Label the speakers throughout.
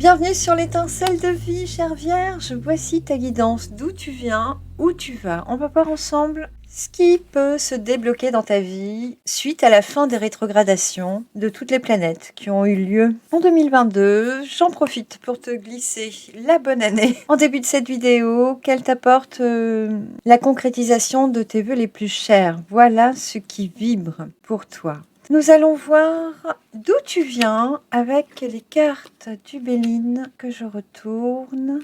Speaker 1: Bienvenue sur l'étincelle de vie, chère Vierge. Voici ta guidance, d'où tu viens, où tu vas. On va voir ensemble ce qui peut se débloquer dans ta vie suite à la fin des rétrogradations de toutes les planètes qui ont eu lieu en 2022. J'en profite pour te glisser la bonne année en début de cette vidéo, qu'elle t'apporte la concrétisation de tes vœux les plus chers. Voilà ce qui vibre pour toi. Nous allons voir d'où tu viens avec les cartes du Béline que je retourne.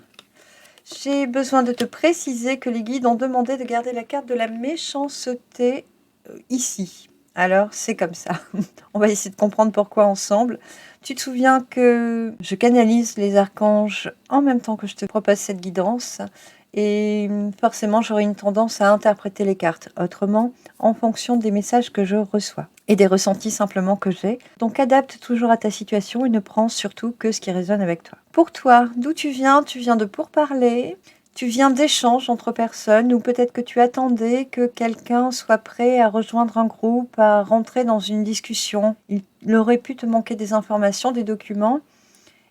Speaker 1: J'ai besoin de te préciser que les guides ont demandé de garder la carte de la méchanceté ici. Alors, c'est comme ça. On va essayer de comprendre pourquoi ensemble. Tu te souviens que je canalise les archanges en même temps que je te propose cette guidance. Et forcément, j'aurai une tendance à interpréter les cartes autrement en fonction des messages que je reçois et des ressentis simplement que j'ai. Donc, adapte toujours à ta situation et ne prends surtout que ce qui résonne avec toi. Pour toi, d'où tu viens de pourparler. Tu viens d'échanges entre personnes ou peut-être que tu attendais que quelqu'un soit prêt à rejoindre un groupe, à rentrer dans une discussion. Il aurait pu te manquer des informations, des documents.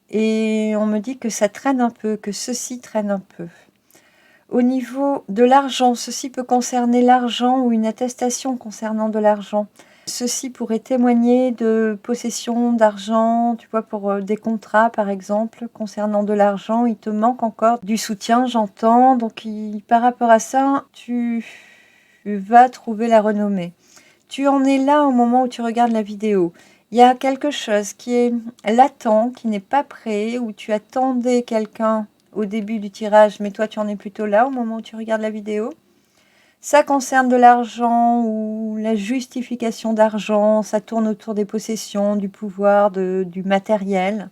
Speaker 1: Et on me dit que ça traîne un peu, que ceci traîne un peu. Au niveau de l'argent, ceci peut concerner l'argent ou une attestation concernant de l'argent. Ceci pourrait témoigner de possession d'argent, tu vois, pour des contrats par exemple, concernant de l'argent. Il te manque encore du soutien, j'entends. Donc par rapport à ça, tu vas trouver la renommée. Tu en es là au moment où tu regardes la vidéo. Il y a quelque chose qui est latent, qui n'est pas prêt, où tu attendais quelqu'un au début du tirage, mais toi tu en es plutôt là au moment où tu regardes la vidéo. Ça concerne de l'argent ou la justification d'argent, ça tourne autour des possessions, du pouvoir, du matériel,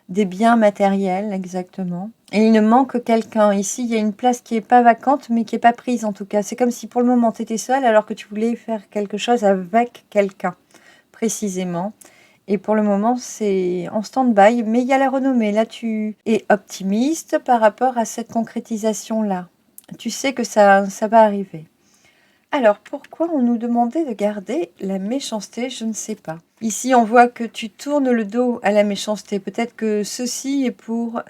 Speaker 1: des biens matériels exactement. Et il ne manque quelqu'un. Ici, il y a une place qui n'est pas vacante, mais qui n'est pas prise en tout cas. C'est comme si pour le moment tu étais seule alors que tu voulais faire quelque chose avec quelqu'un, précisément. Et pour le moment, c'est en stand-by, mais il y a la renommée. Là, tu es optimiste par rapport à cette concrétisation-là. Tu sais que ça va arriver. Alors, pourquoi on nous demandait de garder la méchanceté? Je ne sais pas. Ici, on voit que tu tournes le dos à la méchanceté. Peut-être que ceci est pour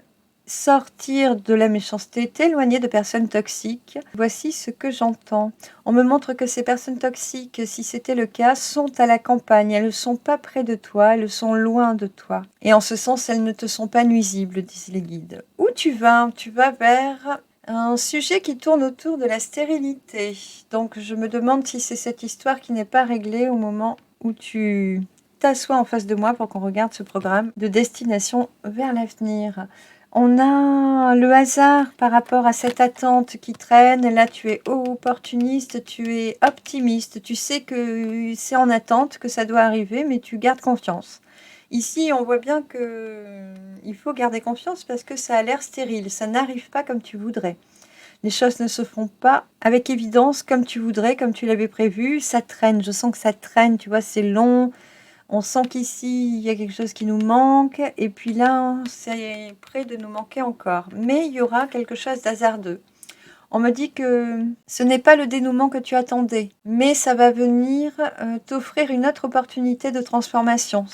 Speaker 1: sortir de la méchanceté, t'éloigner de personnes toxiques. Voici ce que j'entends. On me montre que ces personnes toxiques, si c'était le cas, sont à la campagne. Elles ne sont pas près de toi, elles sont loin de toi. Et en ce sens, elles ne te sont pas nuisibles, disent les guides. Où tu vas? Tu vas vers un sujet qui tourne autour de la stérilité. Donc je me demande si c'est cette histoire qui n'est pas réglée au moment où tu t'assois en face de moi pour qu'on regarde ce programme de destination vers l'avenir. On a le hasard par rapport à cette attente qui traîne. Là, tu es opportuniste, tu es optimiste. Tu sais que c'est en attente, que ça doit arriver, mais tu gardes confiance. Ici, on voit bien qu'il faut garder confiance parce que ça a l'air stérile. Ça n'arrive pas comme tu voudrais. Les choses ne se font pas avec évidence comme tu voudrais, comme tu l'avais prévu. Ça traîne. Je sens que ça traîne. Tu vois, c'est long. On sent qu'ici, il y a quelque chose qui nous manque, et puis là, c'est près de nous manquer encore. Mais il y aura quelque chose d'hasardeux. On me dit que ce n'est pas le dénouement que tu attendais, mais ça va venir t'offrir une autre opportunité de transformation.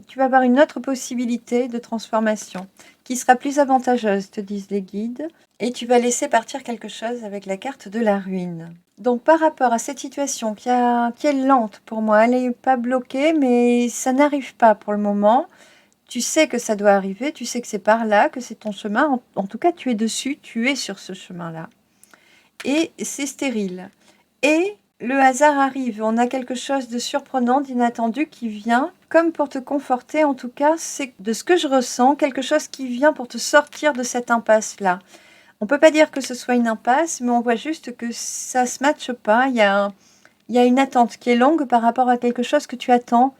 Speaker 1: Tu vas avoir une autre possibilité de transformation qui sera plus avantageuse, te disent les guides, et tu vas laisser partir quelque chose avec la carte de la ruine. Donc par rapport à cette situation qui est lente pour moi, elle n'est pas bloquée, mais ça n'arrive pas pour le moment. Tu sais que ça doit arriver, tu sais que c'est par là, que c'est ton chemin. En tout cas, tu es dessus, tu es sur ce chemin-là. Et c'est stérile. Et le hasard arrive. On a quelque chose de surprenant, d'inattendu qui vient, comme pour te conforter. En tout cas, c'est de ce que je ressens, quelque chose qui vient pour te sortir de cette impasse-là. On ne peut pas dire que ce soit une impasse, mais on voit juste que ça ne se matche pas. Il y a une attente qui est longue par rapport à quelque chose que tu attends.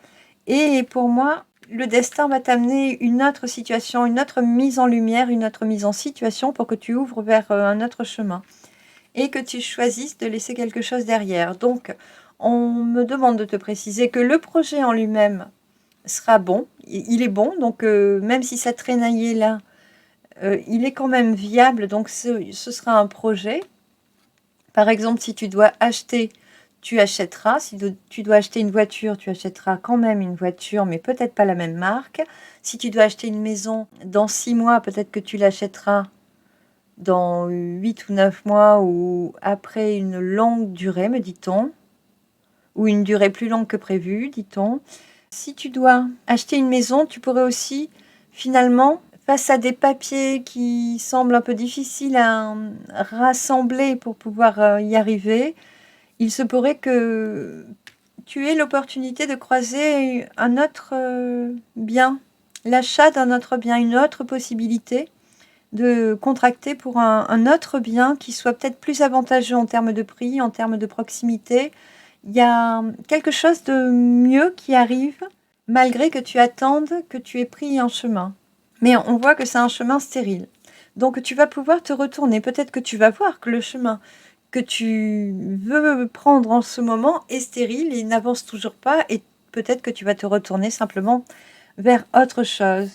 Speaker 1: Et pour moi, le destin va t'amener une autre situation, une autre mise en lumière, une autre mise en situation pour que tu ouvres vers un autre chemin et que tu choisisses de laisser quelque chose derrière. Donc, on me demande de te préciser que le projet en lui-même sera bon. Il est bon, donc même si ça traînaillait là, il est quand même viable, donc ce sera un projet. Par exemple, si tu dois acheter tu achèteras. Si tu dois acheter une voiture, tu achèteras quand même une voiture, mais peut-être pas la même marque. Si tu dois acheter une maison dans 6 mois, peut-être que tu l'achèteras dans 8 ou 9 mois ou après une longue durée, me dit-on, ou une durée plus longue que prévu, dit-on. Si tu dois acheter une maison, tu pourrais aussi, finalement, face à des papiers qui semblent un peu difficiles à rassembler pour pouvoir y arriver, il se pourrait que tu aies l'opportunité de croiser un autre bien, l'achat d'un autre bien, une autre possibilité de contracter pour un autre bien qui soit peut-être plus avantageux en termes de prix, en termes de proximité. Il y a quelque chose de mieux qui arrive malgré que tu attendes que tu aies pris un chemin. Mais on voit que c'est un chemin stérile. Donc tu vas pouvoir te retourner. Peut-être que tu vas voir que le chemin que tu veux prendre en ce moment est stérile et n'avance toujours pas. Et peut-être que tu vas te retourner simplement vers autre chose.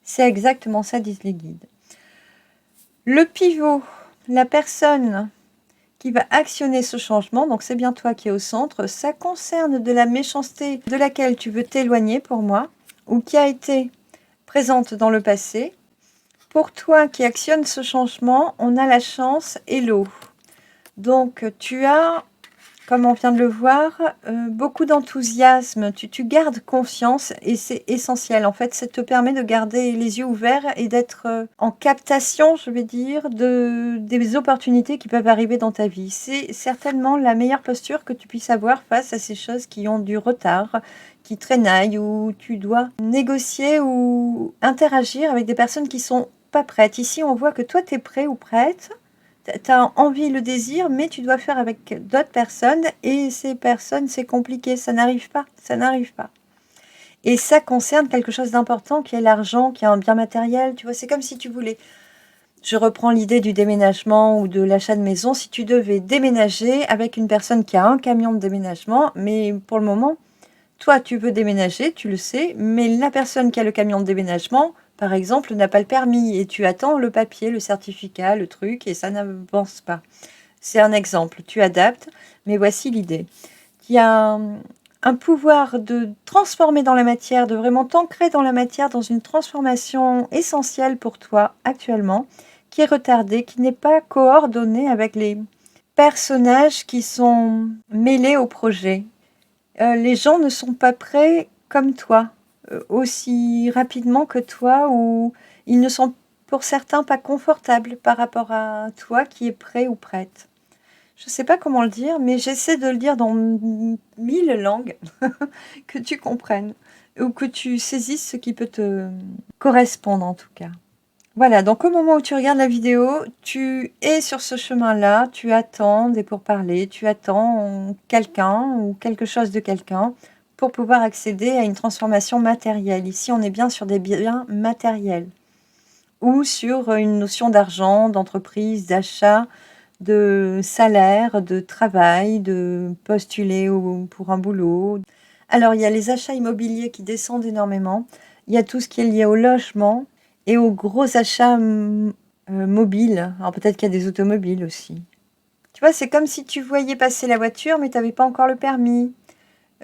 Speaker 1: C'est exactement ça, disent les guides. Le pivot, la personne qui va actionner ce changement, donc c'est bien toi qui es au centre, ça concerne de la méchanceté de laquelle tu veux t'éloigner pour moi, ou qui a été présente dans le passé. Pour toi qui actionne ce changement, on a la chance et l'eau. Donc tu as, comme on vient de le voir, beaucoup d'enthousiasme, tu gardes confiance et c'est essentiel. En fait, ça te permet de garder les yeux ouverts et d'être en captation, je vais dire, des opportunités qui peuvent arriver dans ta vie. C'est certainement la meilleure posture que tu puisses avoir face à ces choses qui ont du retard, qui traînaillent, où tu dois négocier ou interagir avec des personnes qui sont pas prêtes. Ici, on voit que toi, tu es prêt ou prête. Tu as envie, le désir, mais tu dois faire avec d'autres personnes et ces personnes, c'est compliqué, ça n'arrive pas, ça n'arrive pas. Et ça concerne quelque chose d'important qui est l'argent, qui est un bien matériel, tu vois, c'est comme si tu voulais, je reprends l'idée du déménagement ou de l'achat de maison, si tu devais déménager avec une personne qui a un camion de déménagement, mais pour le moment, toi, tu veux déménager, tu le sais, mais la personne qui a le camion de déménagement, par exemple, n'a pas le permis et tu attends le papier, le certificat, le truc et ça n'avance pas. C'est un exemple, tu adaptes, mais voici l'idée. Il y a un pouvoir de transformer dans la matière, de vraiment t'ancrer dans la matière, dans une transformation essentielle pour toi actuellement, qui est retardée, qui n'est pas coordonnée avec les personnages qui sont mêlés au projet. Les gens ne sont pas prêts comme toi, aussi rapidement que toi, ou ils ne sont pour certains pas confortables par rapport à toi qui es prêt ou prête. Je ne sais pas comment le dire, mais j'essaie de le dire dans 1000 langues, que tu comprennes, ou que tu saisisses ce qui peut te correspondre en tout cas. Voilà, donc au moment où tu regardes la vidéo, tu es sur ce chemin-là, tu attends des pourparlers, tu attends quelqu'un ou quelque chose de quelqu'un pour pouvoir accéder à une transformation matérielle. Ici, on est bien sur des biens matériels ou sur une notion d'argent, d'entreprise, d'achat, de salaire, de travail, de postuler pour un boulot. Alors, il y a les achats immobiliers qui descendent énormément. Il y a tout ce qui est lié au logement et aux gros achats mobiles. Alors, peut-être qu'il y a des automobiles aussi. Tu vois, c'est comme si tu voyais passer la voiture, mais tu n'avais pas encore le permis.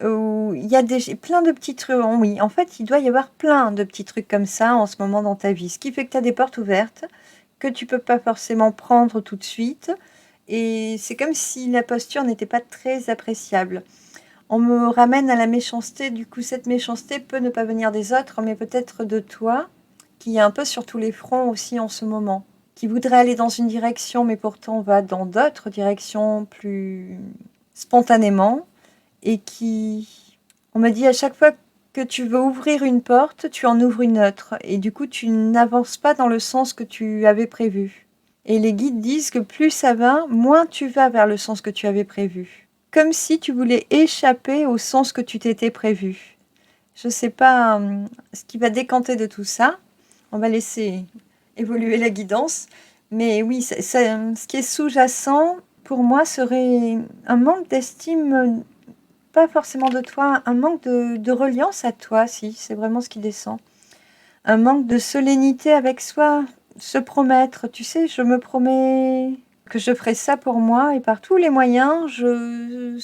Speaker 1: Ou il y a plein de petits trucs. Oui, en fait, il doit y avoir plein de petits trucs comme ça en ce moment dans ta vie. Ce qui fait que tu as des portes ouvertes que tu peux pas forcément prendre tout de suite. Et c'est comme si la posture n'était pas très appréciable. On me ramène à la méchanceté. Du coup, cette méchanceté peut ne pas venir des autres, mais peut-être de toi, qui est un peu sur tous les fronts aussi en ce moment, qui voudrait aller dans une direction, mais pourtant va dans d'autres directions plus spontanément, et qui, on me dit à chaque fois que tu veux ouvrir une porte, tu en ouvres une autre, et du coup, tu n'avances pas dans le sens que tu avais prévu. Et les guides disent que plus ça va, moins tu vas vers le sens que tu avais prévu. Comme si tu voulais échapper au sens que tu t'étais prévu. Je ne sais pas ce qui va décanter de tout ça. On va laisser évoluer la guidance. Mais oui, ce qui est sous-jacent, pour moi, serait un manque d'estime, pas forcément de toi, un manque de reliance à toi, si, c'est vraiment ce qui descend. Un manque de solennité avec soi, se promettre. Tu sais, je me promets que je ferai ça pour moi et par tous les moyens, je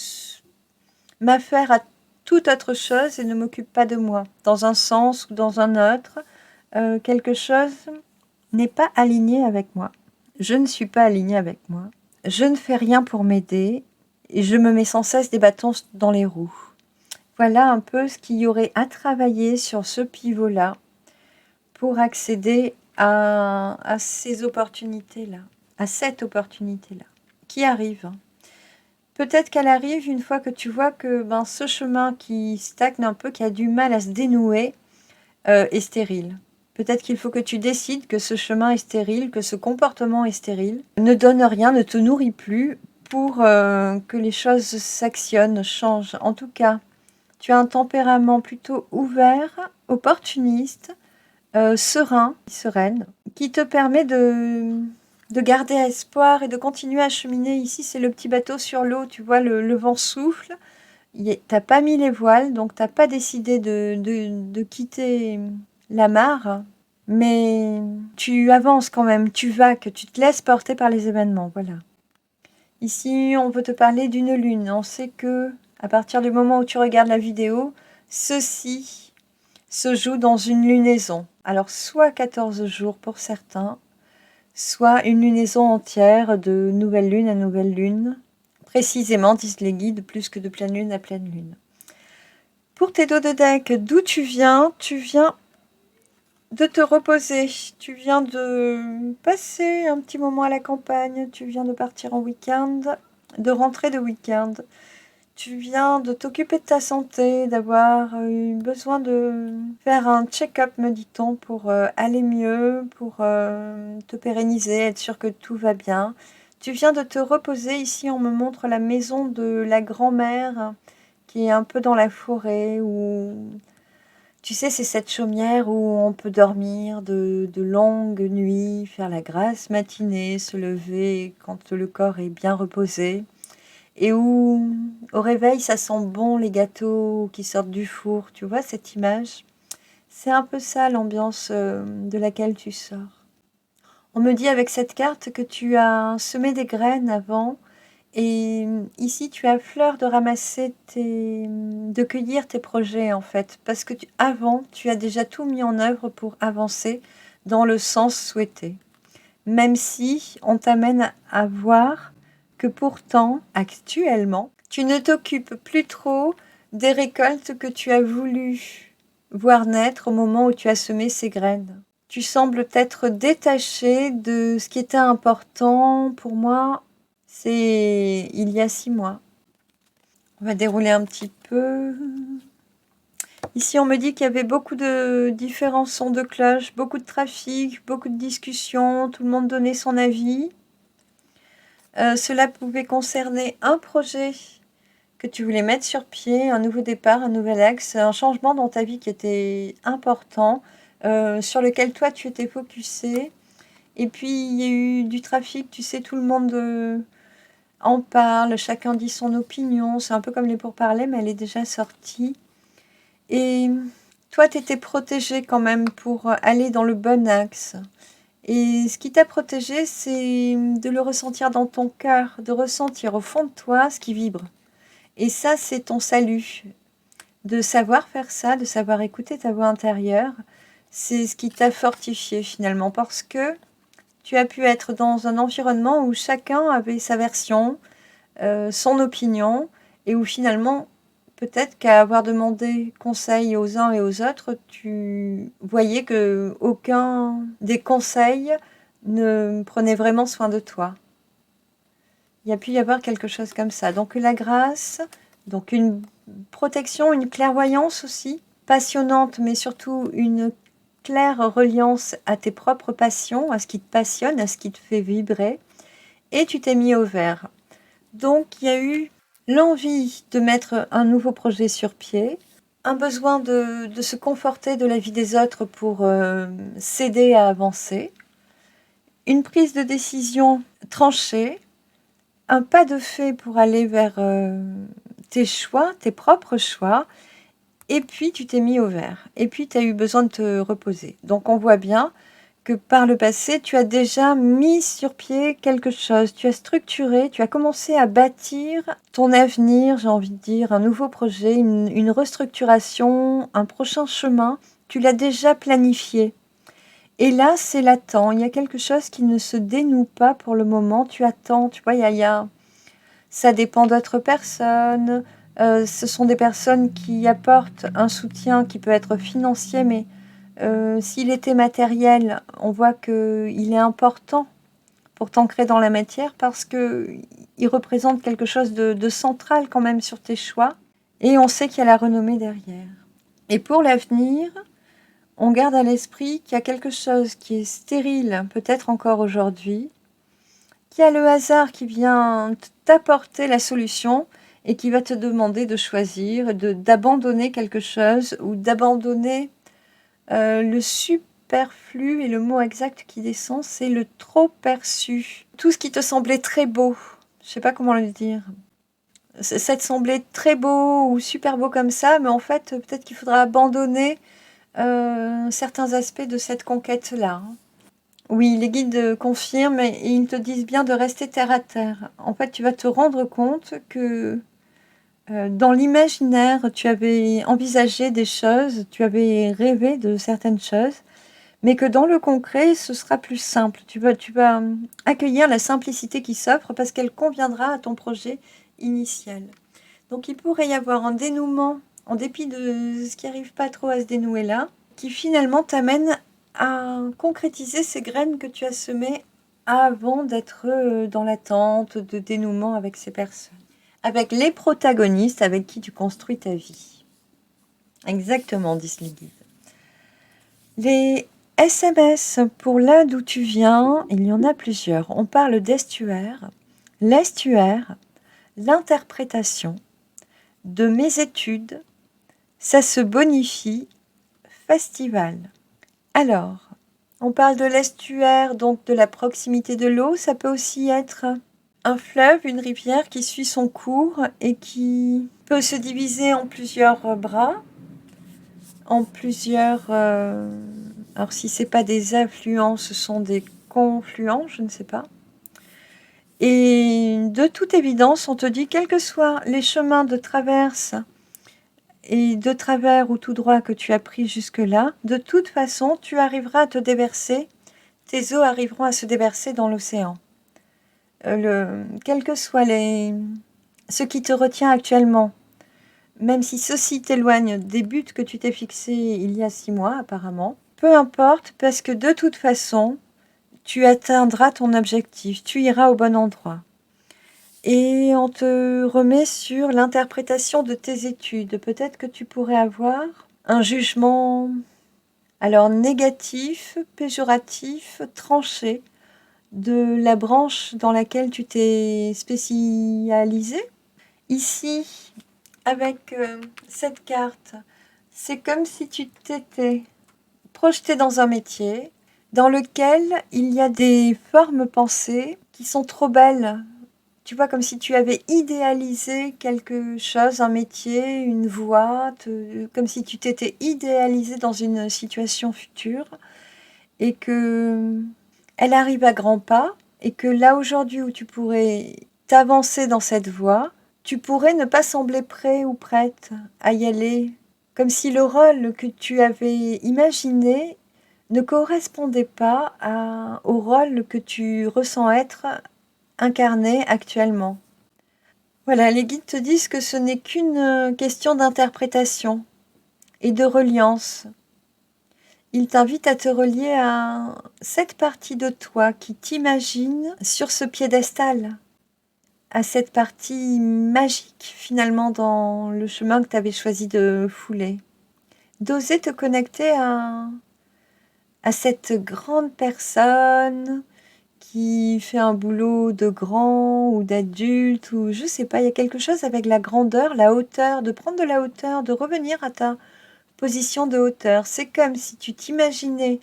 Speaker 1: m'affaire à toute autre chose et ne m'occupe pas de moi, dans un sens ou dans un autre. Quelque chose n'est pas aligné avec moi. Je ne suis pas alignée avec moi. Je ne fais rien pour m'aider et je me mets sans cesse des bâtons dans les roues. Voilà un peu ce qu'il y aurait à travailler sur ce pivot-là pour accéder à ces opportunités-là, à cette opportunité-là, qui arrive. Peut-être qu'elle arrive une fois que tu vois que ce chemin qui stagne un peu, qui a du mal à se dénouer, est stérile. Peut-être qu'il faut que tu décides que ce chemin est stérile, que ce comportement est stérile, ne donne rien, ne te nourrit plus pour que les choses s'actionnent, changent. En tout cas, tu as un tempérament plutôt ouvert, opportuniste, serein, sereine, qui te permet de garder espoir et de continuer à cheminer. Ici, c'est le petit bateau sur l'eau, tu vois, le vent souffle. T'as pas mis les voiles, donc t'as pas décidé de quitter la mare, mais tu avances quand même, tu vas, que tu te laisses porter par les événements, voilà. Ici, on veut te parler d'une lune. On sait que, à partir du moment où tu regardes la vidéo, ceci se joue dans une lunaison. Alors, soit 14 jours pour certains, soit une lunaison entière de nouvelle lune à nouvelle lune. Précisément, disent les guides, plus que de pleine lune à pleine lune. Pour tes dos de deck, d'où tu viens de te reposer. Tu viens de passer un petit moment à la campagne. Tu viens de partir en week-end, de rentrer de week-end. Tu viens de t'occuper de ta santé, d'avoir eu besoin de faire un check-up, me dit-on, pour aller mieux, pour te pérenniser, être sûr que tout va bien. Tu viens de te reposer. Ici, on me montre la maison de la grand-mère qui est un peu dans la forêt, où, tu sais, c'est cette chaumière où on peut dormir de longues nuits, faire la grasse matinée, se lever quand le corps est bien reposé. Et où, au réveil, ça sent bon les gâteaux qui sortent du four. Tu vois cette image? C'est un peu ça l'ambiance de laquelle tu sors. On me dit avec cette carte que tu as semé des graines avant. Et ici, tu as fleur de ramasser de cueillir tes projets en fait. Parce que avant, tu as déjà tout mis en œuvre pour avancer dans le sens souhaité. Même si on t'amène à voir que pourtant, actuellement, tu ne t'occupes plus trop des récoltes que tu as voulu voir naître au moment où tu as semé ces graines. Tu sembles t'être détaché de ce qui était important pour moi, c'est il y a 6 mois. On va dérouler un petit peu. Ici, on me dit qu'il y avait beaucoup de différents sons de cloche, beaucoup de trafic, beaucoup de discussions, tout le monde donnait son avis. Cela pouvait concerner un projet que tu voulais mettre sur pied, un nouveau départ, un nouvel axe, un changement dans ta vie qui était important, sur lequel toi tu étais focusé. Et puis il y a eu du trafic, tu sais, tout le monde en parle, chacun dit son opinion, c'est un peu comme les pourparlers, mais elle est déjà sortie. Et toi, tu étais protégé quand même pour aller dans le bon axe. Et ce qui t'a protégé, c'est de le ressentir dans ton cœur, de ressentir au fond de toi ce qui vibre. Et ça, c'est ton salut. De savoir faire ça, de savoir écouter ta voix intérieure, c'est ce qui t'a fortifié finalement, parce que tu as pu être dans un environnement où chacun avait sa version, son opinion, et où finalement, peut-être qu'à avoir demandé conseil aux uns et aux autres, tu voyais que aucun des conseils ne prenait vraiment soin de toi. Il y a pu y avoir quelque chose comme ça. Donc la grâce, donc une protection, une clairvoyance aussi, passionnante, mais surtout une claire reliance à tes propres passions, à ce qui te passionne, à ce qui te fait vibrer. Et tu t'es mis au vert. Donc il y a eu l'envie de mettre un nouveau projet sur pied, un besoin de se conforter de la vie des autres pour s'aider à avancer, une prise de décision tranchée, un pas de fait pour aller vers tes choix, tes propres choix, et puis tu t'es mis au vert, et puis tu as eu besoin de te reposer. Donc on voit bien que par le passé, tu as déjà mis sur pied quelque chose, tu as structuré, tu as commencé à bâtir ton avenir, j'ai envie de dire, un nouveau projet, une restructuration, un prochain chemin, tu l'as déjà planifié. Et là, c'est latent, il y a quelque chose qui ne se dénoue pas pour le moment, tu attends, tu vois, ça dépend d'autres personnes, ce sont des personnes qui apportent un soutien qui peut être financier, mais s'il était matériel, on voit qu'il est important pour t'ancrer dans la matière parce qu'il représente quelque chose de central quand même sur tes choix. Et on sait qu'il y a la renommée derrière. Et pour l'avenir, on garde à l'esprit qu'il y a quelque chose qui est stérile, peut-être encore aujourd'hui, qu'il y a le hasard qui vient t'apporter la solution et qui va te demander de choisir, d'abandonner quelque chose ou d'abandonner le superflu, et le mot exact qui descend, c'est le trop perçu. Tout ce qui te semblait très beau, je sais pas comment le dire. Ça te semblait très beau ou super beau comme ça, mais en fait, peut-être qu'il faudra abandonner certains aspects de cette conquête-là. Oui, les guides confirment et ils te disent bien de rester terre à terre. En fait, tu vas te rendre compte que dans l'imaginaire, tu avais envisagé des choses, tu avais rêvé de certaines choses, mais que dans le concret, ce sera plus simple. Tu vas accueillir la simplicité qui s'offre parce qu'elle conviendra à ton projet initial. Donc il pourrait y avoir un dénouement, en dépit de ce qui n'arrive pas trop à se dénouer là, qui finalement t'amène à concrétiser ces graines que tu as semées avant d'être dans l'attente de dénouement avec ces personnes. Avec les protagonistes avec qui tu construis ta vie. Exactement, disent les guides. Les SMS pour là d'où tu viens, il y en a plusieurs. On parle d'estuaire, l'estuaire, l'interprétation, de mes études, ça se bonifie, festival. Alors, on parle de l'estuaire, donc de la proximité de l'eau. Ça peut aussi être un fleuve, une rivière qui suit son cours et qui peut se diviser en plusieurs bras, en plusieurs... alors si c'est pas des affluents, ce sont des confluents, je ne sais pas. Et de toute évidence, on te dit, quels que soient les chemins de traverse et de travers ou tout droit que tu as pris jusque-là, de toute façon, tu arriveras à te déverser, tes eaux arriveront à se déverser dans l'océan. Quel que soit ce qui te retient actuellement, même si ceci t'éloigne des buts que tu t'es fixés il y a 6 mois apparemment, peu importe, parce que de toute façon, tu atteindras ton objectif, tu iras au bon endroit. Et on te remet sur l'interprétation de tes études. Peut-être que tu pourrais avoir un jugement alors négatif, péjoratif, tranché de la branche dans laquelle tu t'es spécialisé. Ici, avec cette carte, c'est comme si tu t'étais projeté dans un métier dans lequel il y a des formes pensées qui sont trop belles. Tu vois, comme si tu avais idéalisé quelque chose, un métier, une voie, comme si tu t'étais idéalisé dans une situation future et que elle arrive à grands pas et que là aujourd'hui où tu pourrais t'avancer dans cette voie, tu pourrais ne pas sembler prêt ou prête à y aller, comme si le rôle que tu avais imaginé ne correspondait pas au rôle que tu ressens être incarné actuellement. Voilà, les guides te disent que ce n'est qu'une question d'interprétation et de reliance. Ils t'invitent à te relier à cette partie de toi qui t'imagine sur ce piédestal, à cette partie magique finalement dans le chemin que tu avais choisi de fouler. D'oser te connecter à cette grande personne qui fait un boulot de grand ou d'adulte ou je sais pas, il y a quelque chose avec la grandeur, la hauteur, de prendre de la hauteur, de revenir à ta position de hauteur. C'est comme si tu t'imaginais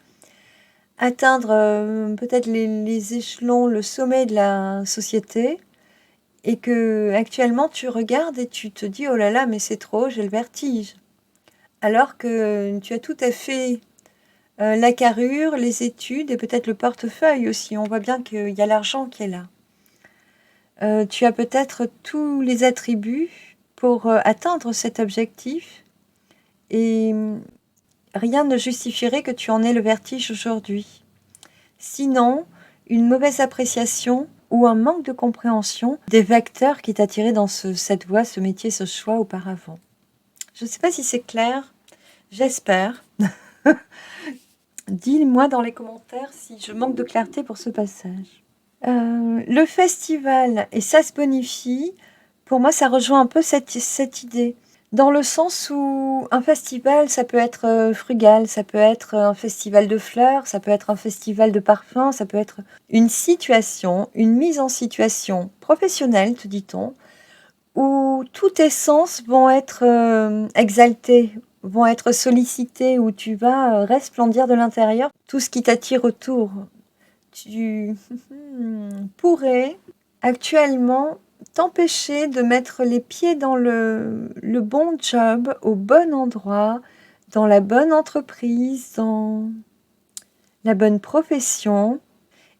Speaker 1: atteindre peut-être les échelons, le sommet de la société et que actuellement tu regardes et tu te dis oh là là mais c'est trop, j'ai le vertige. Alors que tu as tout à fait la carrure, les études et peut-être le portefeuille aussi. On voit bien qu'il y a l'argent qui est là. Tu as peut-être tous les attributs pour atteindre cet objectif et rien ne justifierait que tu en aies le vertige aujourd'hui. Sinon, une mauvaise appréciation ou un manque de compréhension des vecteurs qui t'attiraient dans cette voie, ce métier, ce choix auparavant. Je ne sais pas si c'est clair, j'espère. Dis-moi dans les commentaires si je manque de clarté pour ce passage. Le festival, et ça se bonifie, pour moi ça rejoint un peu cette idée. Dans le sens où un festival, ça peut être frugal, ça peut être un festival de fleurs, ça peut être un festival de parfums, ça peut être une situation, une mise en situation professionnelle, te dit-on, où tous tes sens vont être exaltés, vont être sollicités, où tu vas resplendir de l'intérieur tout ce qui t'attire autour. Tu pourrais actuellement t'empêcher de mettre les pieds dans le bon job, au bon endroit, dans la bonne entreprise, dans la bonne profession,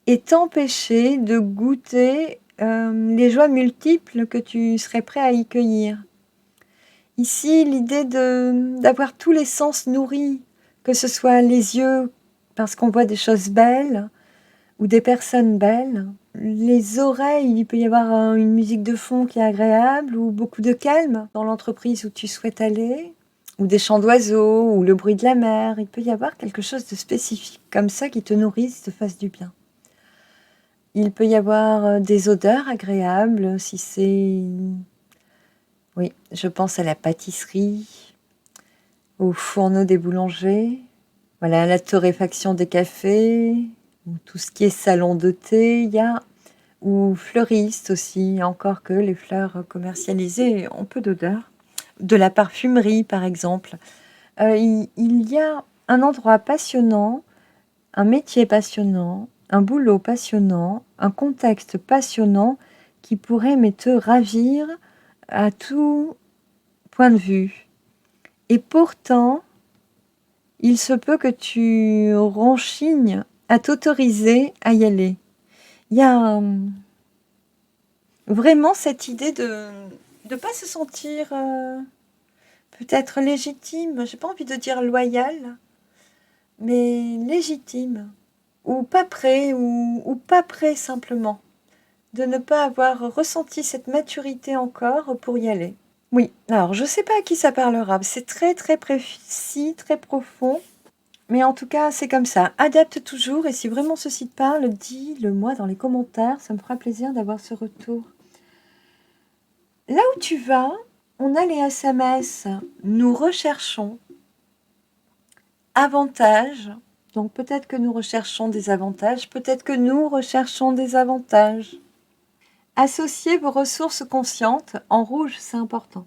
Speaker 1: et t'empêcher de goûter les joies multiples que tu serais prêt à y cueillir. Ici, l'idée d'avoir tous les sens nourris, que ce soit les yeux, parce qu'on voit des choses belles, ou des personnes belles. Les oreilles, il peut y avoir une musique de fond qui est agréable ou beaucoup de calme dans l'entreprise où tu souhaites aller, ou des chants d'oiseaux, ou le bruit de la mer. Il peut y avoir quelque chose de spécifique comme ça qui te nourrisse, te fasse du bien. Il peut y avoir des odeurs agréables si c'est... Oui, je pense à la pâtisserie, au fourneau des boulangers, voilà, à la torréfaction des cafés, tout ce qui est salon de thé, il y a, ou fleuriste aussi, encore que les fleurs commercialisées ont peu d'odeur. De la parfumerie, par exemple. Il y a un endroit passionnant, un métier passionnant, un boulot passionnant, un contexte passionnant qui pourrait te ravir à tout point de vue. Et pourtant, il se peut que tu renchignes à t'autoriser à y aller. Il y a vraiment cette idée de ne pas se sentir peut-être légitime, j'ai pas envie de dire loyal, mais légitime, ou pas prêt, ou pas prêt simplement, de ne pas avoir ressenti cette maturité encore pour y aller. Oui, alors je sais pas à qui ça parlera, c'est très très précis, très profond. Mais en tout cas, c'est comme ça. Adapte toujours et si vraiment ceci te parle, dis-le-moi dans les commentaires. Ça me fera plaisir d'avoir ce retour. Là où tu vas, on a les SMS. Nous recherchons avantages. Donc peut-être que nous recherchons des avantages. Peut-être que nous recherchons des avantages. Associez vos ressources conscientes. En rouge, c'est important.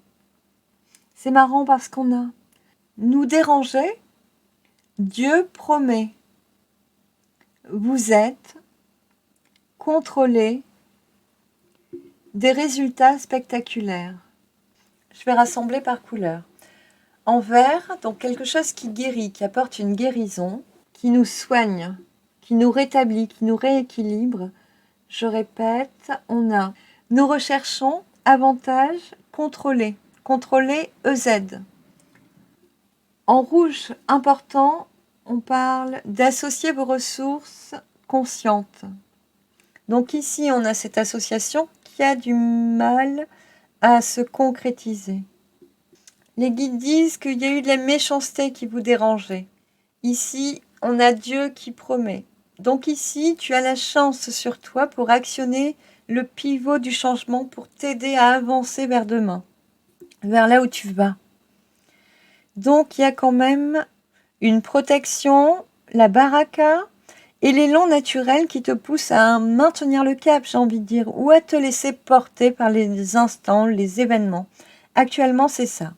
Speaker 1: C'est marrant parce qu'on a nous déranger. Dieu promet. Vous êtes contrôlé des résultats spectaculaires. Je vais rassembler par couleur. En vert, donc quelque chose qui guérit, qui apporte une guérison, qui nous soigne, qui nous rétablit, qui nous rééquilibre. Je répète, on a. Nous recherchons avantage contrôlé. Contrôler EZ. En rouge, important, on parle d'associer vos ressources conscientes. Donc ici, on a cette association qui a du mal à se concrétiser. Les guides disent qu'il y a eu de la méchanceté qui vous dérangeait. Ici, on a Dieu qui promet. Donc ici, tu as la chance sur toi pour actionner le pivot du changement pour t'aider à avancer vers demain, vers là où tu vas. Donc il y a quand même une protection, la baraka et l'élan naturel qui te pousse à maintenir le cap, j'ai envie de dire, ou à te laisser porter par les instants, les événements. Actuellement, c'est ça.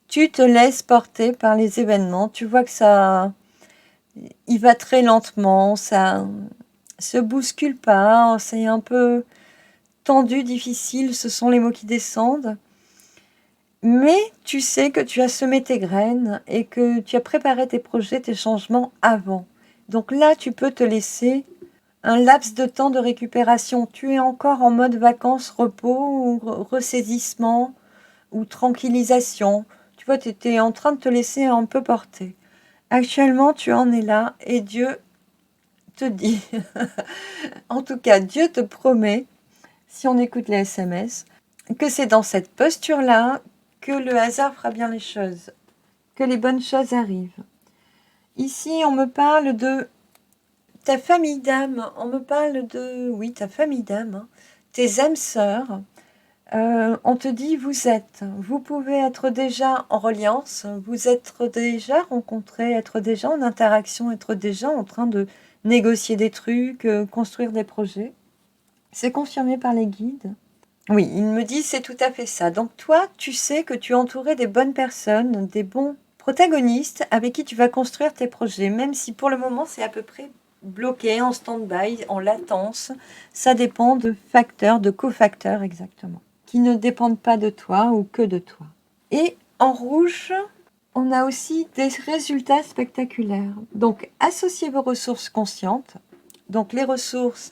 Speaker 1: Tu te laisses porter par les événements. Tu vois que ça, il va très lentement, ça se bouscule pas, c'est un peu tendu, difficile, ce sont les mots qui descendent. Mais tu sais que tu as semé tes graines et que tu as préparé tes projets, tes changements avant. Donc là, tu peux te laisser un laps de temps de récupération. Tu es encore en mode vacances, repos ou ressaisissement ou tranquillisation. Tu vois, tu étais en train de te laisser un peu porter. Actuellement, tu en es là et Dieu te dit, en tout cas, Dieu te promet, si on écoute les SMS, que c'est dans cette posture-là que le hasard fera bien les choses, que les bonnes choses arrivent. Ici, on me parle de ta famille d'âme, on me parle de, oui, ta famille d'âme, hein, tes âmes sœurs. On te dit, vous pouvez être déjà en reliance, vous être déjà rencontrés, être déjà en interaction, être déjà en train de négocier des trucs, construire des projets. C'est confirmé par les guides. Oui, il me dit c'est tout à fait ça. Donc toi, tu sais que tu es entouré des bonnes personnes, des bons protagonistes avec qui tu vas construire tes projets, même si pour le moment c'est à peu près bloqué, en stand-by, en latence. Ça dépend de facteurs, de cofacteurs exactement, qui ne dépendent pas de toi ou que de toi. Et en rouge, on a aussi des résultats spectaculaires. Donc associez vos ressources conscientes. Donc les ressources,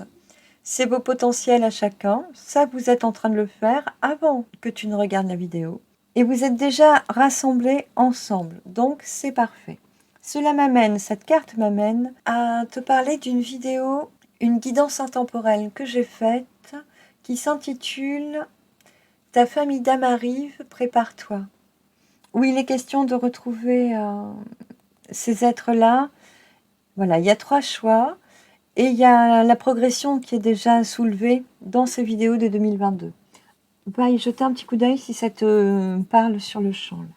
Speaker 1: c'est vos potentiels à chacun. Ça, vous êtes en train de le faire avant que tu ne regardes la vidéo. Et vous êtes déjà rassemblés ensemble. Donc, c'est parfait. Cela m'amène, cette carte m'amène à te parler d'une vidéo, une guidance intemporelle que j'ai faite qui s'intitule « Ta famille d'âme arrive, prépare-toi ». Où il est question de retrouver ces êtres-là. Voilà, il y a 3 choix. Et il y a la progression qui est déjà soulevée dans ces vidéos de 2022. Va y jeter un petit coup d'œil si ça te parle sur le champ. Là.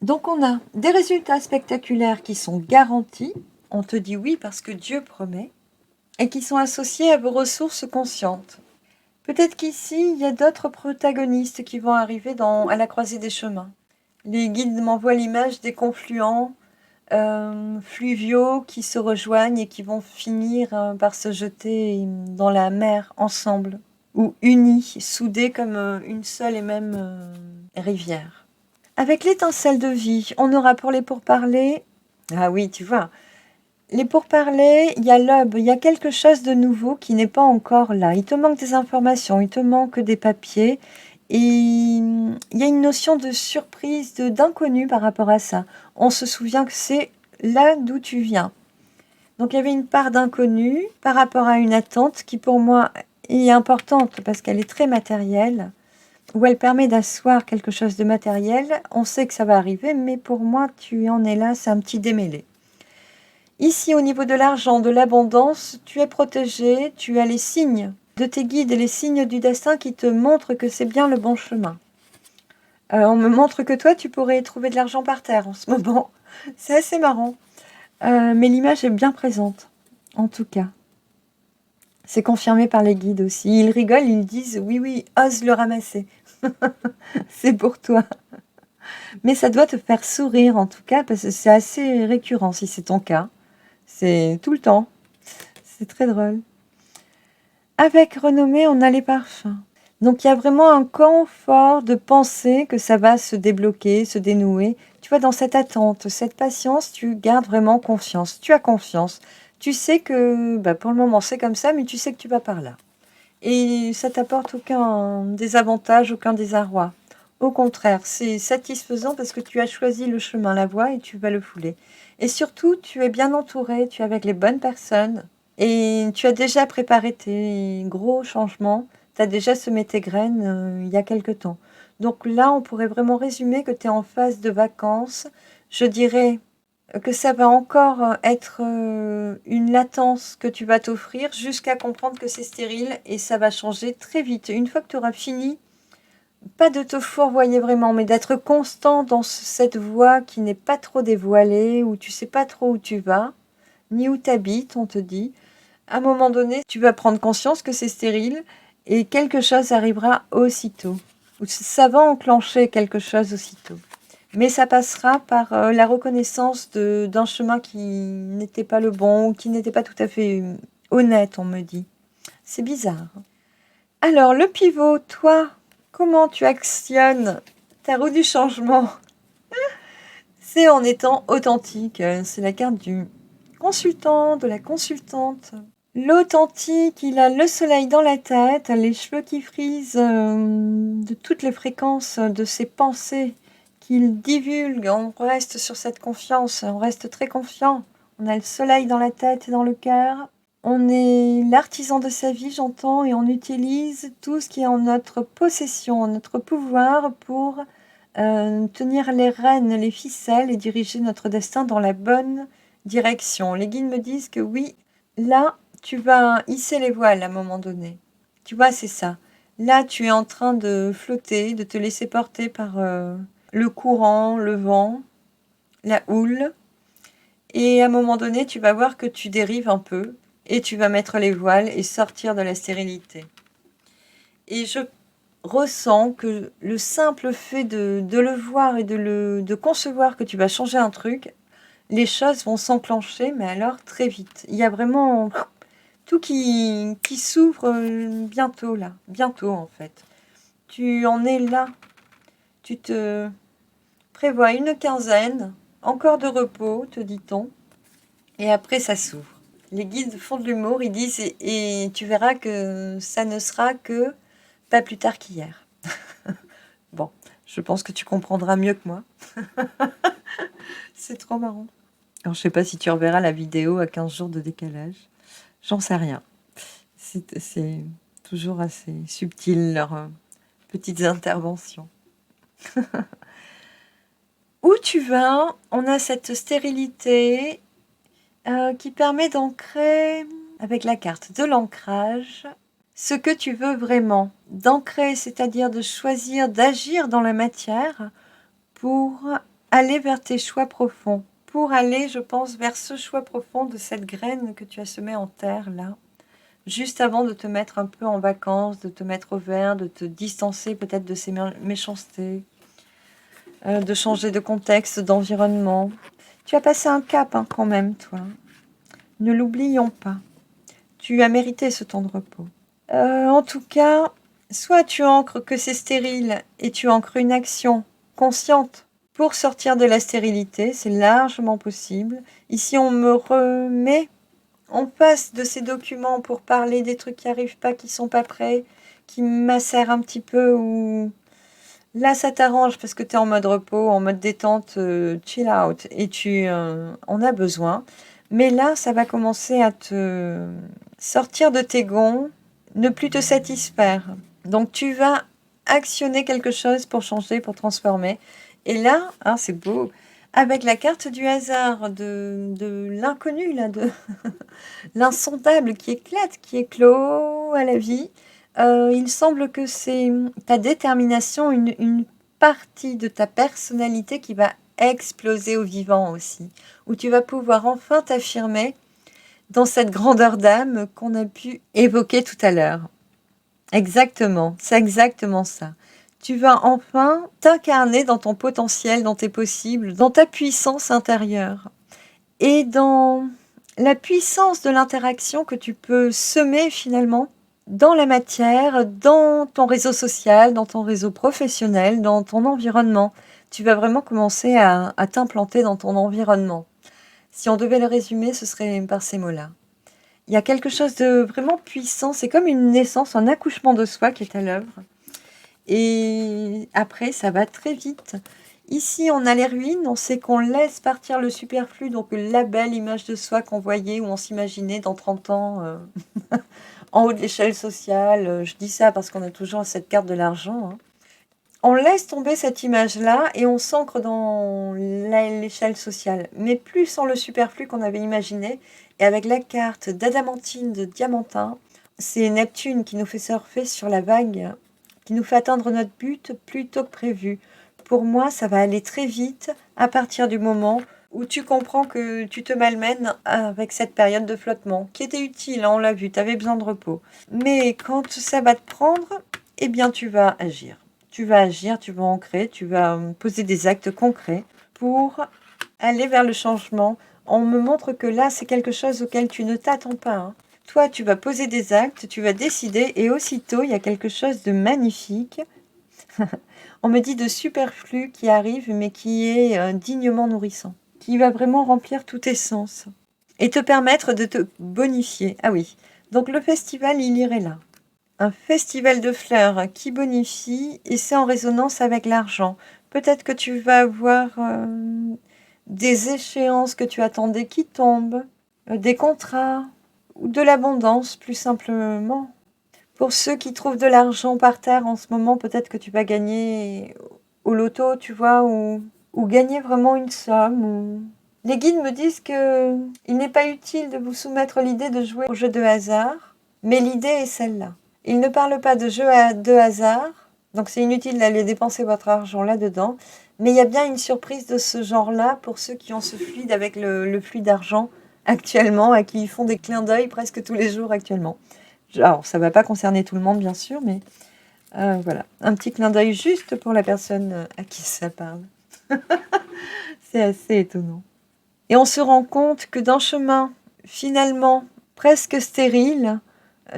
Speaker 1: Donc on a des résultats spectaculaires qui sont garantis. On te dit oui parce que Dieu promet. Et qui sont associés à vos ressources conscientes. Peut-être qu'ici, il y a d'autres protagonistes qui vont arriver à la croisée des chemins. Les guides m'envoient l'image des confluents fluviaux qui se rejoignent et qui vont finir par se jeter dans la mer ensemble, ou unis, soudés comme une seule et même rivière. Avec l'étincelle de vie, on aura pour les pourparlers, ah oui, tu vois, les pourparlers, il y a l'aube, il y a quelque chose de nouveau qui n'est pas encore là. Il te manque des informations, il te manque des papiers, et il y a une notion de surprise, d'inconnu par rapport à ça. On se souvient que c'est là d'où tu viens. Donc il y avait une part d'inconnu par rapport à une attente qui pour moi est importante parce qu'elle est très matérielle, où elle permet d'asseoir quelque chose de matériel. On sait que ça va arriver, mais pour moi, tu en es là, c'est un petit démêlé. Ici, au niveau de l'argent, de l'abondance, tu es protégé, tu as les signes de tes guides et les signes du destin qui te montrent que c'est bien le bon chemin. On me montre que toi, tu pourrais trouver de l'argent par terre en ce moment. C'est assez marrant. Mais l'image est bien présente, en tout cas. C'est confirmé par les guides aussi. Ils rigolent, ils disent « Oui, oui, ose le ramasser. » C'est pour toi. Mais ça doit te faire sourire, en tout cas, parce que c'est assez récurrent si c'est ton cas. C'est tout le temps. C'est très drôle. Avec renommée, on a les parfums. Donc il y a vraiment un confort de penser que ça va se débloquer, se dénouer. Tu vois, dans cette attente, cette patience, tu gardes vraiment confiance. Tu as confiance. Tu sais que pour le moment c'est comme ça, mais tu sais que tu vas par là. Et ça t'apporte aucun désavantage, aucun désarroi. Au contraire, c'est satisfaisant parce que tu as choisi le chemin, la voie et tu vas le fouler. Et surtout, tu es bien entouré, tu es avec les bonnes personnes et tu as déjà préparé tes gros changements. Tu as déjà semé tes graines il y a quelque temps. Donc là, on pourrait vraiment résumer que tu es en phase de vacances. Je dirais que ça va encore être une latence que tu vas t'offrir jusqu'à comprendre que c'est stérile et ça va changer très vite. Une fois que tu auras fini, pas de te fourvoyer vraiment, mais d'être constant dans cette voie qui n'est pas trop dévoilée, où tu sais pas trop où tu vas, ni où tu habites, on te dit. À un moment donné, tu vas prendre conscience que c'est stérile et quelque chose arrivera aussitôt. Ou ça va enclencher quelque chose aussitôt. Mais ça passera par la reconnaissance d'un chemin qui n'était pas le bon, ou qui n'était pas tout à fait honnête, on me dit. C'est bizarre. Alors, le pivot, toi, comment tu actionnes Ta roue du changement, c'est en étant authentique. C'est la carte du consultant, de la consultante. L'authentique, il a le soleil dans la tête, les cheveux qui frisent de toutes les fréquences de ses pensées qu'il divulgue. On reste sur cette confiance, on reste très confiant. On a le soleil dans la tête et dans le cœur. On est l'artisan de sa vie, j'entends, et on utilise tout ce qui est en notre possession, en notre pouvoir pour tenir les rênes, les ficelles et diriger notre destin dans la bonne direction. Les guides me disent que oui, là, tu vas hisser les voiles à un moment donné. Tu vois, c'est ça. Là, tu es en train de flotter, de te laisser porter par le courant, le vent, la houle. Et à un moment donné, tu vas voir que tu dérives un peu et tu vas mettre les voiles et sortir de la stérilité. Et je ressens que le simple fait de le voir et de concevoir que tu vas changer un truc, les choses vont s'enclencher, mais alors très vite. Il y a vraiment tout qui s'ouvre bientôt là, bientôt en fait. Tu en es là, tu te prévois une quinzaine, encore de repos, te dit-on, et après ça s'ouvre. Les guides font de l'humour, ils disent, et tu verras que ça ne sera que pas plus tard qu'hier. Bon, je pense que tu comprendras mieux que moi. C'est trop marrant. Alors, je sais pas si tu reverras la vidéo à 15 jours de décalage. J'en sais rien. C'est toujours assez subtil, leurs petites interventions. Où tu vas, on a cette stérilité qui permet d'ancrer, avec la carte de l'ancrage, ce que tu veux vraiment. D'ancrer, c'est-à-dire de choisir d'agir dans la matière pour aller vers tes choix profonds. Pour aller, je pense, vers ce choix profond de cette graine que tu as semée en terre, là. Juste avant de te mettre un peu en vacances, de te mettre au vert, de te distancer peut-être de ces méchancetés, de changer de contexte, d'environnement. Tu as passé un cap quand même, toi. Ne l'oublions pas. Tu as mérité ce temps de repos. En tout cas, soit tu ancres que c'est stérile et tu ancres une action consciente pour sortir de la stérilité, c'est largement possible. Ici, on me remet, on passe de ces documents pour parler des trucs qui n'arrivent pas, qui ne sont pas prêts, qui macèrent un petit peu, ou là, ça t'arrange parce que tu es en mode repos, en mode détente, chill out, et tu en as besoin. Mais là, ça va commencer à te sortir de tes gonds, ne plus te satisfaire. Donc, tu vas actionner quelque chose pour changer, pour transformer. Et là, c'est beau, avec la carte du hasard, de l'inconnu, là, de l'insondable qui éclate, qui éclot à la vie, il semble que c'est ta détermination, une partie de ta personnalité qui va exploser au vivant aussi, où tu vas pouvoir enfin t'affirmer dans cette grandeur d'âme qu'on a pu évoquer tout à l'heure. Exactement, c'est exactement ça. Tu vas enfin t'incarner dans ton potentiel, dans tes possibles, dans ta puissance intérieure et dans la puissance de l'interaction que tu peux semer finalement dans la matière, dans ton réseau social, dans ton réseau professionnel, dans ton environnement. Tu vas vraiment commencer à t'implanter dans ton environnement. Si on devait le résumer, ce serait par ces mots-là. Il y a quelque chose de vraiment puissant, c'est comme une naissance, un accouchement de soi qui est à l'œuvre. Et après, ça va très vite. Ici, on a les ruines, on sait qu'on laisse partir le superflu, donc la belle image de soi qu'on voyait ou on s'imaginait dans 30 ans en haut de l'échelle sociale. Je dis ça parce qu'on a toujours cette carte de l'argent. On laisse tomber cette image-là et on s'ancre dans l'échelle sociale, mais plus sans le superflu qu'on avait imaginé. Et avec la carte d'adamantine, de diamantin, c'est Neptune qui nous fait surfer sur la vague, qui nous fait atteindre notre but plus tôt que prévu. Pour moi, ça va aller très vite à partir du moment où tu comprends que tu te malmènes avec cette période de flottement, qui était utile, on l'a vu, tu avais besoin de repos. Mais quand ça va te prendre, eh bien tu vas agir. Tu vas agir, tu vas ancrer, tu vas poser des actes concrets pour aller vers le changement. On me montre que là, c'est quelque chose auquel tu ne t'attends pas. Toi, tu vas poser des actes, tu vas décider et aussitôt, il y a quelque chose de magnifique. On me dit de superflu qui arrive, mais qui est dignement nourrissant, qui va vraiment remplir tous tes sens et te permettre de te bonifier. Ah oui, donc le festival, il irait là. Un festival de fleurs qui bonifie et c'est en résonance avec l'argent. Peut-être que tu vas avoir des échéances que tu attendais qui tombent, des contrats ou de l'abondance plus simplement. Pour ceux qui trouvent de l'argent par terre en ce moment, peut-être que tu vas gagner au loto, tu vois, ou gagner vraiment une somme. Les guides me disent que il n'est pas utile de vous soumettre l'idée de jouer au jeu de hasard, mais l'idée est celle-là. Ils ne parlent pas de jeu de hasard, donc c'est inutile d'aller dépenser votre argent là-dedans, mais il y a bien une surprise de ce genre-là pour ceux qui ont ce fluide avec le flux d'argent actuellement, à qui ils font des clins d'œil presque tous les jours actuellement. Alors, ça ne va pas concerner tout le monde, bien sûr, mais voilà. Un petit clin d'œil juste pour la personne à qui ça parle. C'est assez étonnant. Et on se rend compte que d'un chemin, finalement, presque stérile,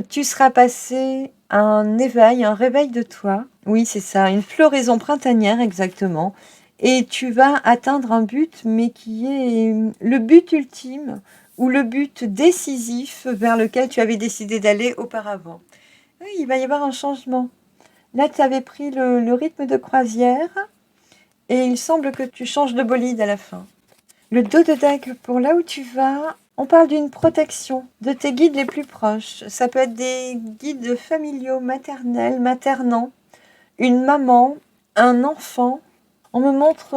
Speaker 1: tu seras passé à un éveil, un réveil de toi. Oui, c'est ça, une floraison printanière, exactement. Et tu vas atteindre un but, mais qui est le but ultime ou le but décisif vers lequel tu avais décidé d'aller auparavant. Oui, il va y avoir un changement. Là, tu avais pris le rythme de croisière et il semble que tu changes de bolide à la fin. Le dos de dague, pour là où tu vas, on parle d'une protection de tes guides les plus proches. Ça peut être des guides familiaux, maternels, maternants, une maman, un enfant. On me montre,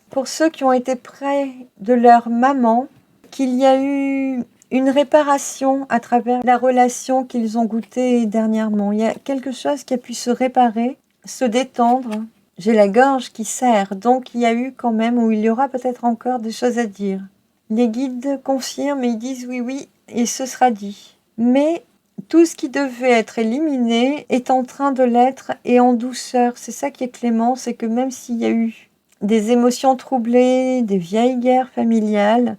Speaker 1: pour ceux qui ont été près de leur maman, qu'il y a eu une réparation à travers la relation qu'ils ont goûtée dernièrement. Il y a quelque chose qui a pu se réparer, se détendre. J'ai la gorge qui serre, donc il y a eu quand même, ou il y aura peut-être encore des choses à dire. Les guides confirment et ils disent oui, oui, et ce sera dit. Mais tout ce qui devait être éliminé est en train de l'être et en douceur. C'est ça qui est clément, c'est que même s'il y a eu des émotions troublées, des vieilles guerres familiales,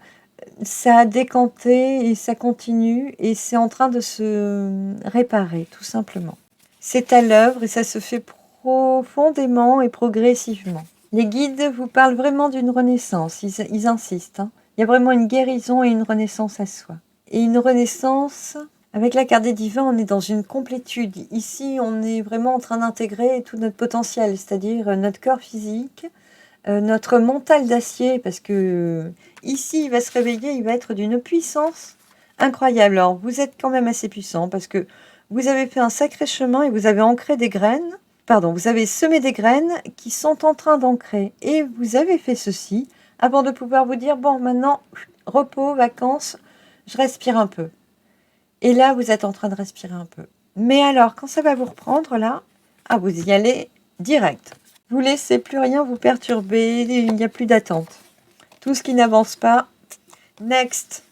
Speaker 1: ça a décanté et ça continue et c'est en train de se réparer, tout simplement. C'est à l'œuvre et ça se fait profondément et progressivement. Les guides vous parlent vraiment d'une renaissance, ils insistent. Il y a vraiment une guérison et une renaissance à soi. Et une renaissance, avec la carte des divins, on est dans une complétude. Ici, on est vraiment en train d'intégrer tout notre potentiel, c'est-à-dire notre corps physique, notre mental d'acier, parce que ici, il va se réveiller, il va être d'une puissance incroyable. Alors, vous êtes quand même assez puissant, parce que vous avez fait un sacré chemin et vous avez ancré des graines, pardon, vous avez semé des graines qui sont en train d'ancrer. Et vous avez fait ceci avant de pouvoir vous dire, bon, maintenant, repos, vacances, je respire un peu. Et là, vous êtes en train de respirer un peu. Mais alors, quand ça va vous reprendre, là, ah, vous y allez direct. Vous laissez plus rien vous perturber, il n'y a plus d'attente. Tout ce qui n'avance pas, next.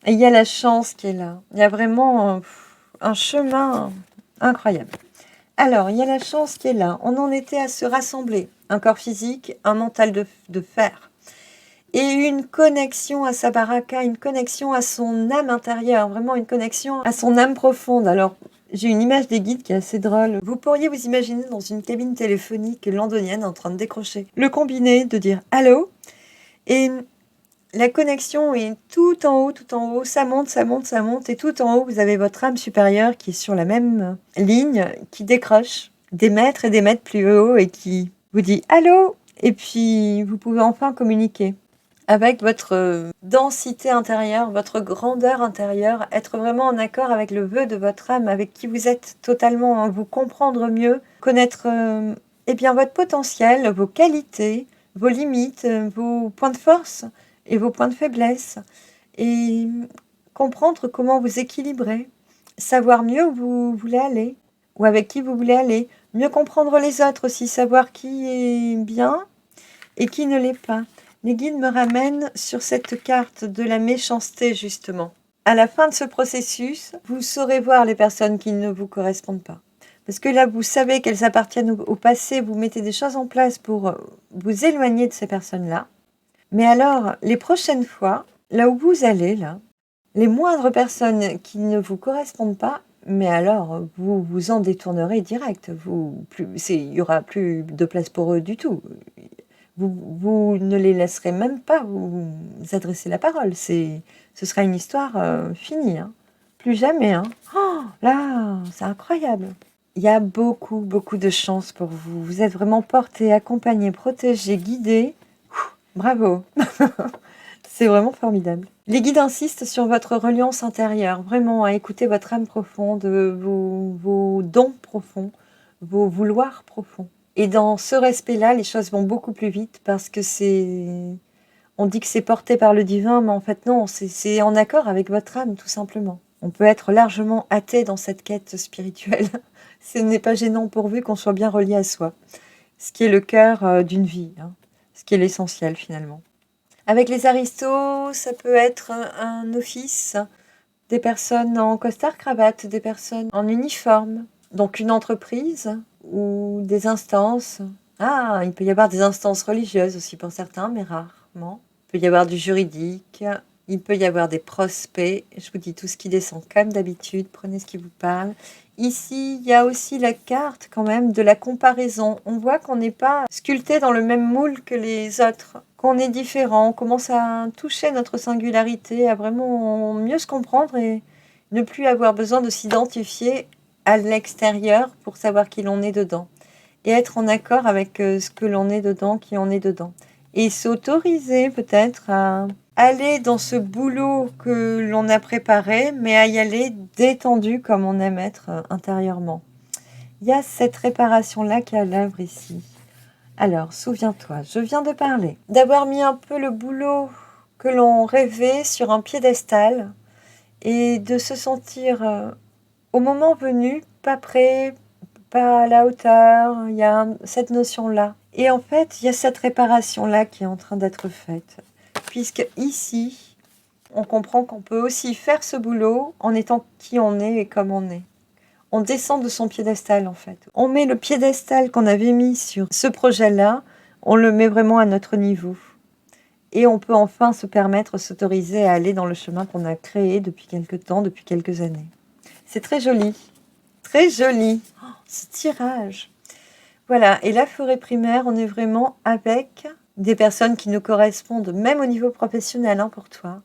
Speaker 1: Et il y a la chance qui est là. Il y a vraiment un chemin incroyable. Alors, il y a la chance qui est là. On en était à se rassembler. Un corps physique, un mental de fer. Et une connexion à sa baraka, une connexion à son âme intérieure, vraiment une connexion à son âme profonde. Alors, j'ai une image des guides qui est assez drôle. Vous pourriez vous imaginer dans une cabine téléphonique londonienne en train de décrocher le combiné, de dire « Allô ?» Et la connexion est tout en haut, ça monte, ça monte, ça monte. Et tout en haut, vous avez votre âme supérieure qui est sur la même ligne, qui décroche des mètres plus haut et qui vous dit « Allô ?» Et puis, vous pouvez enfin communiquer avec votre densité intérieure, votre grandeur intérieure, être vraiment en accord avec le vœu de votre âme, avec qui vous êtes totalement, vous comprendre mieux, connaître eh bien, votre potentiel, vos qualités, vos limites, vos points de force et vos points de faiblesse, et comprendre comment vous équilibrer, savoir mieux où vous voulez aller, ou avec qui vous voulez aller, mieux comprendre les autres aussi, savoir qui est bien et qui ne l'est pas. Les guides me ramènent sur cette carte de la méchanceté, justement. À la fin de ce processus, vous saurez voir les personnes qui ne vous correspondent pas. Parce que là, vous savez qu'elles appartiennent au passé, vous mettez des choses en place pour vous éloigner de ces personnes-là. Mais alors, les prochaines fois, là où vous allez, là, les moindres personnes qui ne vous correspondent pas, Mais alors, vous vous en détournerez direct. Il y aura plus de place pour eux du tout. Vous ne les laisserez même pas vous adresser la parole. Ce sera une histoire finie, hein. Plus jamais, hein. Oh, là, c'est incroyable. Il y a beaucoup, beaucoup de chance pour vous. Vous êtes vraiment porté, accompagné, protégé, guidé. Bravo. C'est vraiment formidable. Les guides insistent sur votre reliance intérieure, vraiment à écouter votre âme profonde, vos dons profonds, vos vouloirs profonds. Et dans ce respect-là, les choses vont beaucoup plus vite parce que on dit que c'est porté par le divin, mais en fait non, c'est en accord avec votre âme, tout simplement. On peut être largement athée dans cette quête spirituelle. Ce n'est pas gênant pourvu qu'on soit bien relié à soi, ce qui est le cœur d'une vie, hein, ce qui est l'essentiel finalement. Avec les aristos, ça peut être un office, des personnes en costard-cravate, des personnes en uniforme, donc une entreprise ou des instances. Ah, il peut y avoir des instances religieuses aussi pour certains, mais rarement. Il peut y avoir du juridique, il peut y avoir des prospects. Je vous dis tout ce qui descend comme d'habitude, prenez ce qui vous parle. Ici, il y a aussi la carte quand même de la comparaison. On voit qu'on n'est pas sculpté dans le même moule que les autres, qu'on est différent, on commence à toucher notre singularité, à vraiment mieux se comprendre et ne plus avoir besoin de s'identifier à l'extérieur pour savoir qui l'on est dedans. Et être en accord avec ce que l'on est dedans, qui en est dedans. Et s'autoriser peut-être à aller dans ce boulot que l'on a préparé, mais à y aller détendu comme on aime être intérieurement. Il y a cette réparation-là qui est à l'œuvre ici. Alors, souviens-toi, je viens de parler d'avoir mis un peu le boulot que l'on rêvait sur un piédestal et de se sentir au moment venu, pas prêt, pas à la hauteur. Il y a cette notion-là. Et en fait, il y a cette réparation-là qui est en train d'être faite. Puisque ici, on comprend qu'on peut aussi faire ce boulot en étant qui on est et comme on est. On descend de son piédestal en fait. On met le piédestal qu'on avait mis sur ce projet-là, on le met vraiment à notre niveau. Et on peut enfin se permettre, s'autoriser à aller dans le chemin qu'on a créé depuis quelques temps, depuis quelques années. C'est très joli. Très joli. Oh, ce tirage. Voilà, et la forêt primaire, on est vraiment avec des personnes qui nous correspondent, même au niveau professionnel, hein, pour toi.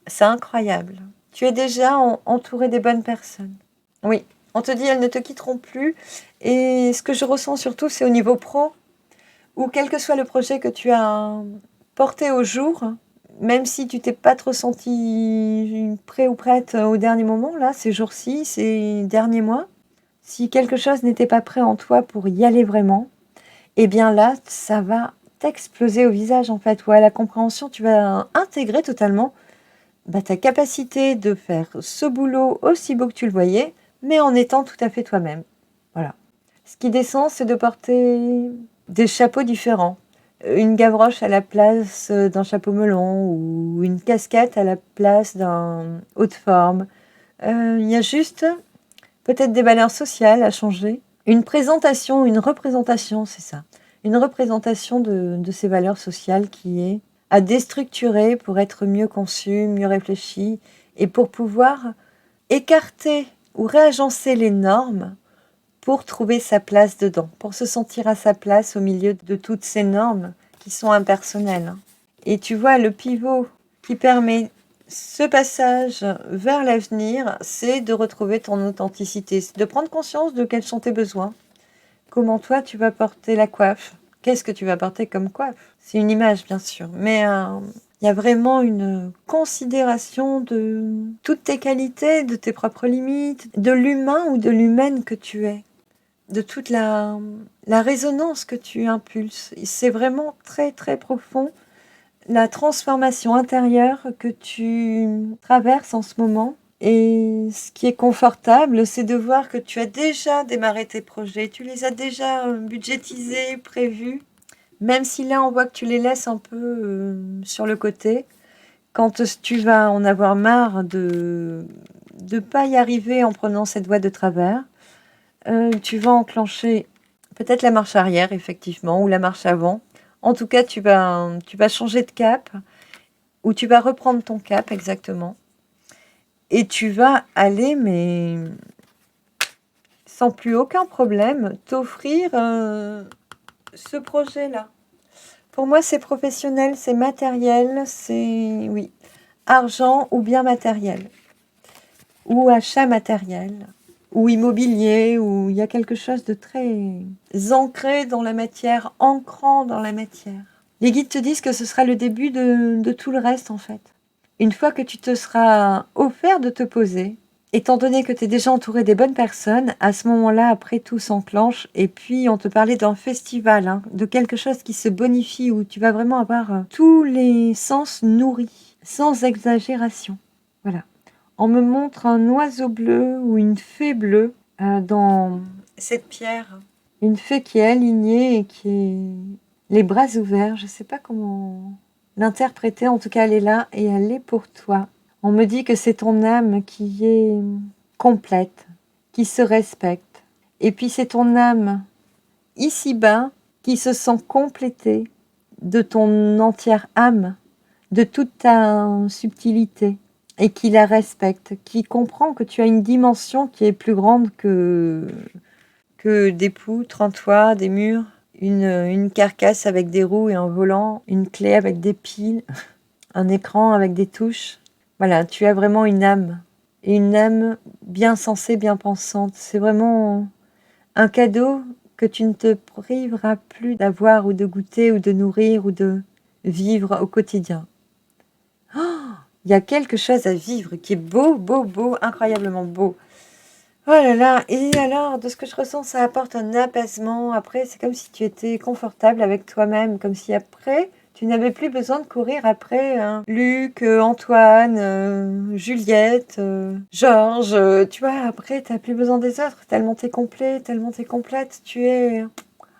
Speaker 1: C'est incroyable. Tu es déjà entouré des bonnes personnes. Oui, on te dit, elles ne te quitteront plus. Et ce que je ressens surtout, c'est au niveau pro, où quel que soit le projet que tu as porté au jour, même si tu t'es pas trop senti prêt ou prête au dernier moment, là, ces jours-ci, ces derniers mois, si quelque chose n'était pas prêt en toi pour y aller vraiment, eh bien là, ça va t'exploser au visage en fait, ou à la compréhension, tu vas intégrer totalement ta capacité de faire ce boulot aussi beau que tu le voyais, mais en étant tout à fait toi-même. Voilà. Ce qui descend, c'est de porter des chapeaux différents. Une gavroche à la place d'un chapeau melon ou une casquette à la place d'un haut de forme. Il y a juste peut-être des valeurs sociales à changer. Une présentation, une représentation, c'est ça. Une représentation de ces valeurs sociales qui est à déstructurer pour être mieux conçue, mieux réfléchie et pour pouvoir écarter ou réagencer les normes pour trouver sa place dedans, pour se sentir à sa place au milieu de toutes ces normes qui sont impersonnelles. Et tu vois, le pivot qui permet ce passage vers l'avenir, c'est de retrouver ton authenticité, c'est de prendre conscience de quels sont tes besoins, comment toi tu vas porter la coiffe, qu'est-ce que tu vas porter comme coiffe. C'est une image bien sûr, mais il y a vraiment une considération de toutes tes qualités, de tes propres limites, de l'humain ou de l'humaine que tu es, de toute la résonance que tu impulses. C'est vraiment très très profond. La transformation intérieure que tu traverses en ce moment. Et ce qui est confortable, c'est de voir que tu as déjà démarré tes projets, tu les as déjà budgétisés, prévus, même si là on voit que tu les laisses un peu sur le côté. Quand tu vas en avoir marre de ne pas y arriver en prenant cette voie de travers, tu vas enclencher peut-être la marche arrière, effectivement, ou la marche avant. En tout cas, tu vas changer de cap, ou tu vas reprendre ton cap, exactement. Et tu vas aller, mais sans plus aucun problème, t'offrir ce projet-là. Pour moi, c'est professionnel, c'est matériel, c'est, oui, argent ou bien matériel, ou achat matériel, ou immobilier, où il y a quelque chose de très ancré dans la matière, ancrant dans la matière. Les guides te disent que ce sera le début de tout le reste, en fait. Une fois que tu te seras offert de te poser, étant donné que tu es déjà entouré des bonnes personnes, à ce moment-là, après, tout s'enclenche. Et puis, on te parlait d'un festival, hein, de quelque chose qui se bonifie, où tu vas vraiment avoir tous les sens nourris, sans exagération. Voilà. On me montre un oiseau bleu ou une fée bleue dans cette pierre. Une fée qui est alignée et qui est les bras ouverts. Je ne sais pas comment l'interpréter. En tout cas, elle est là et elle est pour toi. On me dit que c'est ton âme qui est complète, qui se respecte. Et puis c'est ton âme ici-bas qui se sent complétée de ton entière âme, de toute ta subtilité, et qui la respecte, qui comprend que tu as une dimension qui est plus grande que des poutres, un toit, des murs, une carcasse avec des roues et un volant, une clé avec des piles, un écran avec des touches. Voilà, tu as vraiment une âme, et une âme bien sensée, bien pensante. C'est vraiment un cadeau que tu ne te priveras plus d'avoir ou de goûter ou de nourrir ou de vivre au quotidien. Il y a quelque chose à vivre qui est beau, beau, beau, incroyablement beau. Oh là là, et alors, de ce que je ressens, ça apporte un apaisement. Après, c'est comme si tu étais confortable avec toi-même, comme si après, tu n'avais plus besoin de courir après Luc, Antoine, Juliette, Georges. Tu vois, après, tu n'as plus besoin des autres. Tellement tu es complet, tellement tu es complète. Tu es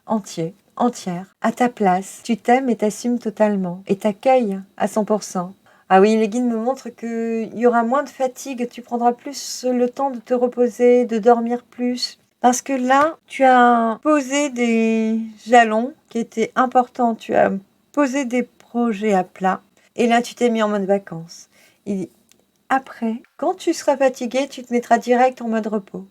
Speaker 1: entier, entière, à ta place. Tu t'aimes et t'assumes totalement. Et t'accueilles à 100%. Ah oui, les guides me montrent qu'il y aura moins de fatigue. Tu prendras plus le temps de te reposer, de dormir plus. Parce que là, tu as posé des jalons qui étaient importants. Tu as posé des projets à plat. Et là, tu t'es mis en mode vacances. Et après, quand tu seras fatigué, tu te mettras direct en mode repos.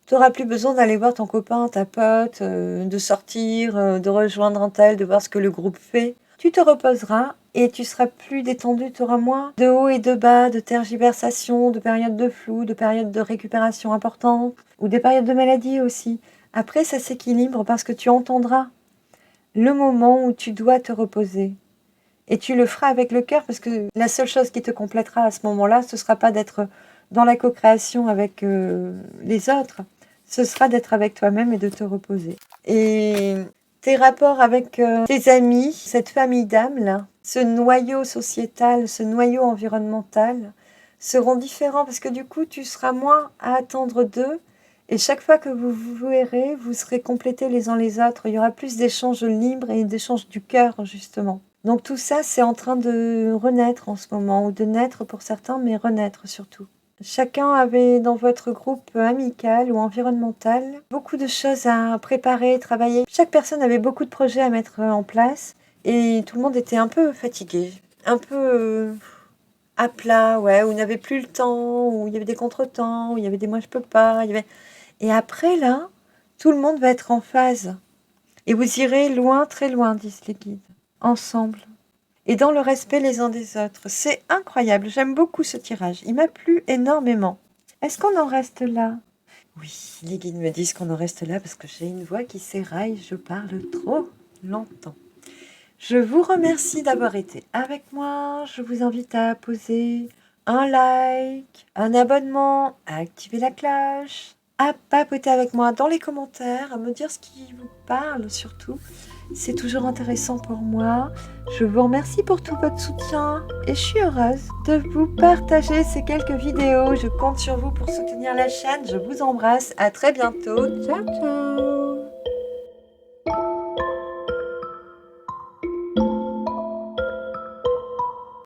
Speaker 1: Tu n'auras plus besoin d'aller voir ton copain, ta pote, de sortir, de rejoindre un tel, de voir ce que le groupe fait. Tu te reposeras et tu seras plus détendu, tu auras moins de hauts et de bas, de tergiversations, de périodes de flou, de périodes de récupération importantes, ou des périodes de maladie aussi. Après, ça s'équilibre parce que tu entendras le moment où tu dois te reposer. Et tu le feras avec le cœur parce que la seule chose qui te complétera à ce moment-là, ce ne sera pas d'être dans la co-création avec les autres, ce sera d'être avec toi-même et de te reposer. Et tes rapports avec tes amis, cette famille d'âmes là, ce noyau sociétal, ce noyau environnemental, seront différents parce que du coup, tu seras moins à attendre d'eux. Et chaque fois que vous vous verrez, vous serez complétés les uns les autres. Il y aura plus d'échanges libres et d'échanges du cœur, justement. Donc tout ça, c'est en train de renaître en ce moment, ou de naître pour certains, mais renaître surtout. Chacun avait dans votre groupe amical ou environnemental beaucoup de choses à préparer, travailler. Chaque personne avait beaucoup de projets à mettre en place et tout le monde était un peu fatigué, un peu à plat, ouais, où il n'avait plus le temps, où il y avait des contretemps, où il y avait des moi je peux pas. Et après là, tout le monde va être en phase. Et vous irez loin, très loin, disent les guides, ensemble. Et dans le respect les uns des autres. C'est incroyable, j'aime beaucoup ce tirage, il m'a plu énormément. Est-ce qu'on en reste là? Oui, les guides me disent qu'on en reste là parce que j'ai une voix qui s'éraille, je parle trop longtemps. Je vous remercie d'avoir été avec moi, je vous invite à poser un like, un abonnement, à activer la cloche, à papoter avec moi dans les commentaires, à me dire ce qui vous parle surtout. C'est toujours intéressant pour moi. Je vous remercie pour tout votre soutien et je suis heureuse de vous partager ces quelques vidéos. Je compte sur vous pour soutenir la chaîne. Je vous embrasse. À très bientôt. Ciao, ciao.